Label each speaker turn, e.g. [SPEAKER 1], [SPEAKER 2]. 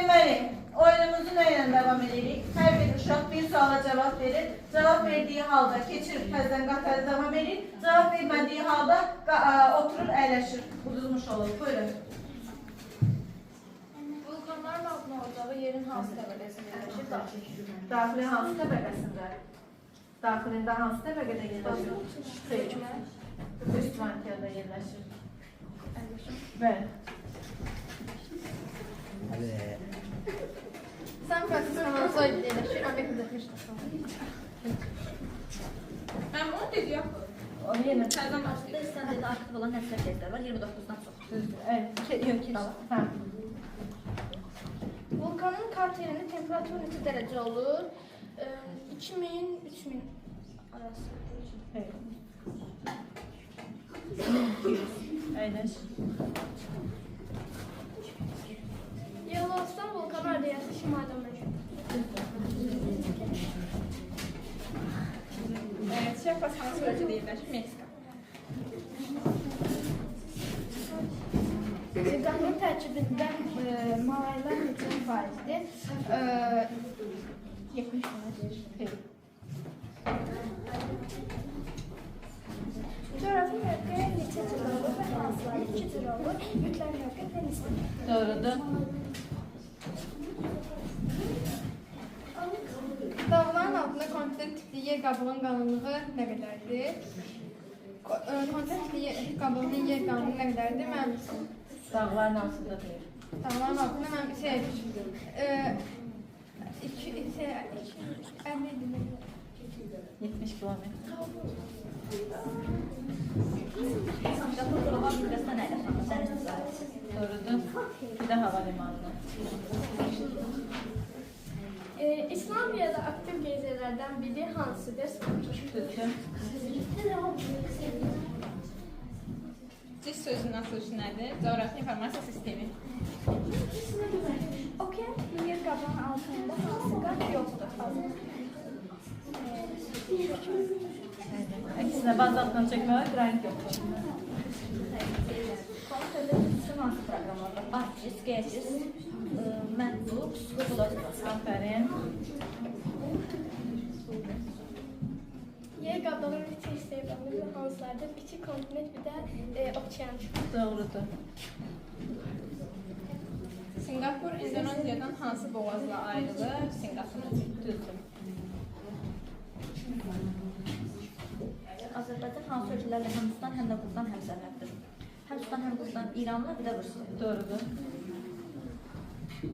[SPEAKER 1] Deməli, oyunumuzu nə ilə davam edirik? Hər bir uşaq bir suala cavab verir. Cavab verdiyi halda keçirib təzədən qatarı davam edir. Cavab vermədiyi halda oturur, əyləşir. Uduzmuş olur. Buyurun.
[SPEAKER 2] Vulkanların altına olacağı yerin hansı təbəqəsində yerləşir?
[SPEAKER 1] Daxili hansı təbəqəsində? Daxilində hansı təbəqədə yerləşir? Xeyr. Üst mantiyada yerləşir. Bəli.
[SPEAKER 2] Sən prosesinin hansı ayda yerləşir? Obyekt düzəltmişdir.
[SPEAKER 3] Mən onu dedi ya.
[SPEAKER 1] Onu yenə
[SPEAKER 3] Təzən başlayır.
[SPEAKER 4] İstədiyi aktiv olan nəsr obyektlər var, 29-dan çox.
[SPEAKER 1] düzdür.
[SPEAKER 4] Yox, keç.
[SPEAKER 1] Hə.
[SPEAKER 2] Vulkanın karterinin temperaturu neçə dərəcə olur? 2000-3000 arası.
[SPEAKER 1] Xeyr. Əyləş.
[SPEAKER 2] Yellow vulkanı ardiyası şimalda mövcud.
[SPEAKER 3] Chiapas hansı ölkədə yerləşir? Meksika.
[SPEAKER 2] Qanun tərkibində malaylar neçə faizdir? 70%.
[SPEAKER 1] Xeyr.
[SPEAKER 2] Coğrafi mövqe neçə cür olur və hansıları 2 cür olur? Mütləq mövqe və nisbi.
[SPEAKER 1] Doğrudur.
[SPEAKER 2] Dağların altında kontinent tipli yer qabığının qalınlığı nə qədərdir? Kontinent tipli qabığının yer qalınlığı nə qədərdir? Mən
[SPEAKER 1] Dağların altında deyil.
[SPEAKER 2] dağların altında mən
[SPEAKER 1] 70 kilometr.
[SPEAKER 4] Singapur qlobal miqyasda nə ilə sən istəyirsən?
[SPEAKER 1] Doğrudur. Bir də hava limanına.
[SPEAKER 2] İslamiyada aktiv geyzələrdən biri hansıdır?
[SPEAKER 1] Düzdür.
[SPEAKER 3] CIS sözünün açılışı nədir? Coğrafi informasiya sistemi.
[SPEAKER 2] Okean tipli yer qabığının altında hansı qat yoxdur?
[SPEAKER 1] Əksinə bazaltdan çəkmək var, qranit yoxdur.
[SPEAKER 4] Konserdə bütün hansı proqramlarda? ArcGIS, QGIS, MATLAB, Scopus.
[SPEAKER 1] Aferin.
[SPEAKER 2] Yer qabığının neçə hissəyə bölünür hansılardır? Kiçik kontinent bir də okean.
[SPEAKER 1] Doğrudur.
[SPEAKER 3] Singapur İndoneziyadan hansı boğazla ayrılır? Singapur.
[SPEAKER 1] Düzdür.
[SPEAKER 4] Azərbaycan hansı ölkələrlə həm Ruslan, həm də Quzdan həmsərhəddir? Həm Ruslan, həm Quzdan, İranla, bir də Ruslan.
[SPEAKER 1] Doğrudur.